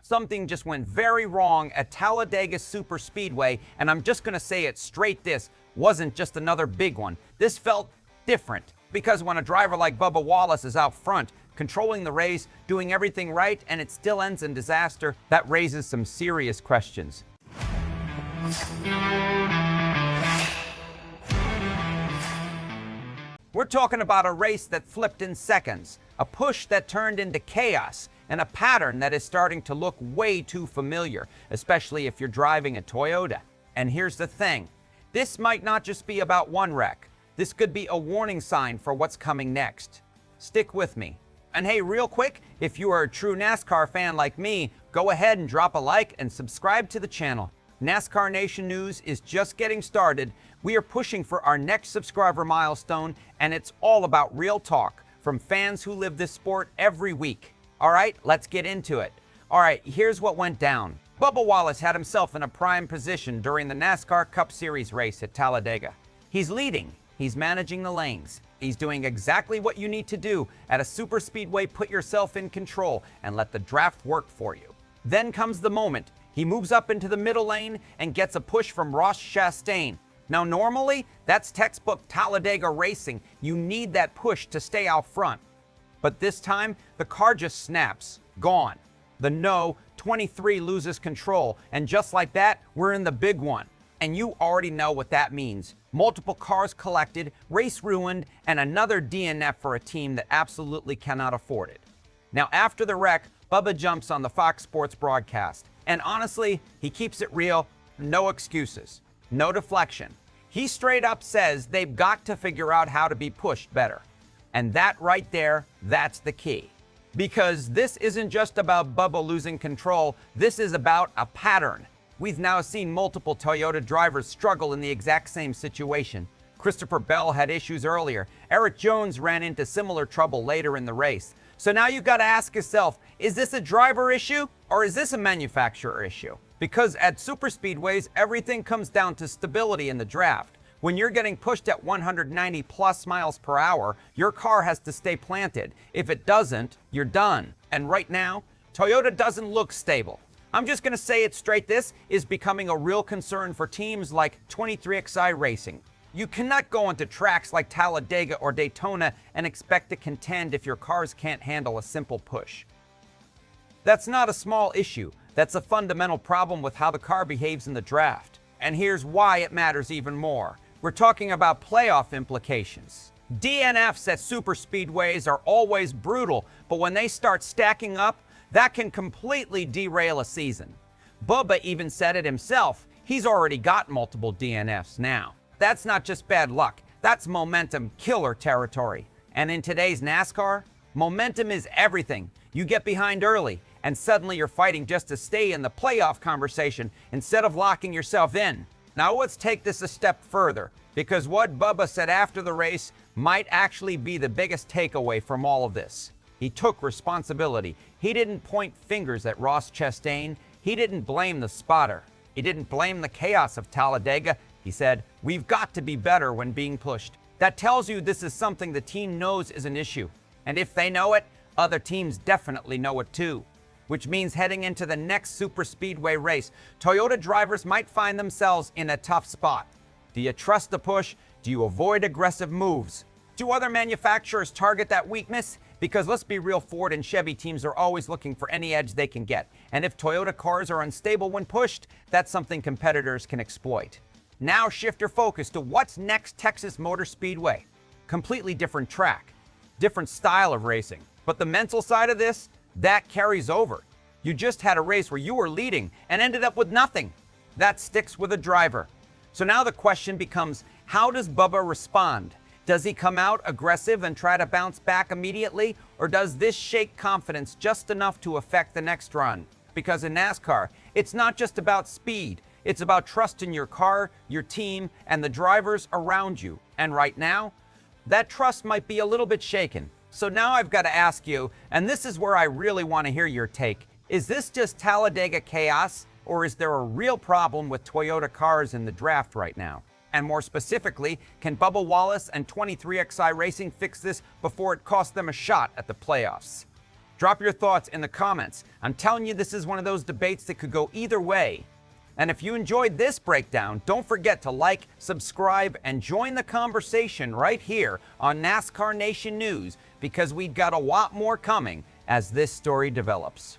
Something just went very wrong at Talladega Superspeedway, and I'm just going to say it straight, this wasn't just another big one. This felt different, because when a driver like Bubba Wallace is out front, controlling the race, doing everything right, and it still ends in disaster, that raises some serious questions. We're talking about a race that flipped in seconds, a push that turned into chaos, and a pattern that is starting to look way too familiar, especially if you're driving a Toyota. And here's the thing, this might not just be about one wreck. This could be a warning sign for what's coming next. Stick with me. And hey, real quick, if you are a true NASCAR fan like me, go ahead and drop a like and subscribe to the channel. NASCAR Nation news is just getting started. We are pushing for our next subscriber milestone, and it's all about real talk from fans who live this sport every week. All right, let's get into it. All right, here's what went down. Bubba Wallace had himself in a prime position during the NASCAR Cup Series race at Talladega. He's leading, he's managing the lanes, he's doing exactly what you need to do at a super speedway. Put yourself in control and let the draft work for you. Then comes the moment. He moves up into the middle lane and gets a push from Ross Chastain. Now normally, that's textbook Talladega racing. You need that push to stay out front. But this time, the car just snaps, gone. The no 23 loses control, and just like that, we're in the big one. And you already know what that means. Multiple cars collected, race ruined, and another DNF for a team that absolutely cannot afford it. Now after the wreck, Bubba jumps on the Fox Sports broadcast. And honestly, he keeps it real, no excuses, no deflection. He straight up says they've got to figure out how to be pushed better. And that right there, that's the key. Because this isn't just about Bubba losing control, this is about a pattern. We've now seen multiple Toyota drivers struggle in the exact same situation. Christopher Bell had issues earlier. Erik Jones ran into similar trouble later in the race. So now you've got to ask yourself, is this a driver issue or is this a manufacturer issue? Because at superspeedways, everything comes down to stability in the draft. When you're getting pushed at 190 plus miles per hour, your car has to stay planted. If it doesn't, you're done. And right now, Toyota doesn't look stable. I'm just going to say it straight, this is becoming a real concern for teams like 23XI Racing. You cannot go onto tracks like Talladega or Daytona and expect to contend if your cars can't handle a simple push. That's not a small issue. That's a fundamental problem with how the car behaves in the draft. And here's why it matters even more. We're talking about playoff implications. DNFs at superspeedways are always brutal, but when they start stacking up, that can completely derail a season. Bubba even said it himself. He's already got multiple DNFs now. That's not just bad luck. That's momentum killer territory. And in today's NASCAR, momentum is everything. You get behind early, and suddenly you're fighting just to stay in the playoff conversation instead of locking yourself in. Now let's take this a step further, because what Bubba said after the race might actually be the biggest takeaway from all of this. He took responsibility. He didn't point fingers at Ross Chastain. He didn't blame the spotter. He didn't blame the chaos of Talladega. He said, we've got to be better when being pushed. That tells you this is something the team knows is an issue. And if they know it, other teams definitely know it too. Which means heading into the next superspeedway race, Toyota drivers might find themselves in a tough spot. Do you trust the push? Do you avoid aggressive moves? Do other manufacturers target that weakness? Because let's be real, Ford and Chevy teams are always looking for any edge they can get. And if Toyota cars are unstable when pushed, that's something competitors can exploit. Now shift your focus to what's next. Texas Motor Speedway. Completely different track, different style of racing. But the mental side of this, that carries over. You just had a race where you were leading and ended up with nothing. That sticks with a driver. So now the question becomes, how does Bubba respond? Does he come out aggressive and try to bounce back immediately? Or does this shake confidence just enough to affect the next run? Because in NASCAR, it's not just about speed. It's about trust in your car, your team, and the drivers around you. And right now, that trust might be a little bit shaken. So now I've got to ask you, and this is where I really want to hear your take. Is this just Talladega chaos, or is there a real problem with Toyota cars in the draft right now? And more specifically, can Bubba Wallace and 23XI Racing fix this before it costs them a shot at the playoffs? Drop your thoughts in the comments. I'm telling you, this is one of those debates that could go either way. And if you enjoyed this breakdown, don't forget to like, subscribe, and join the conversation right here on NASCAR Nation News, because we've got a lot more coming as this story develops.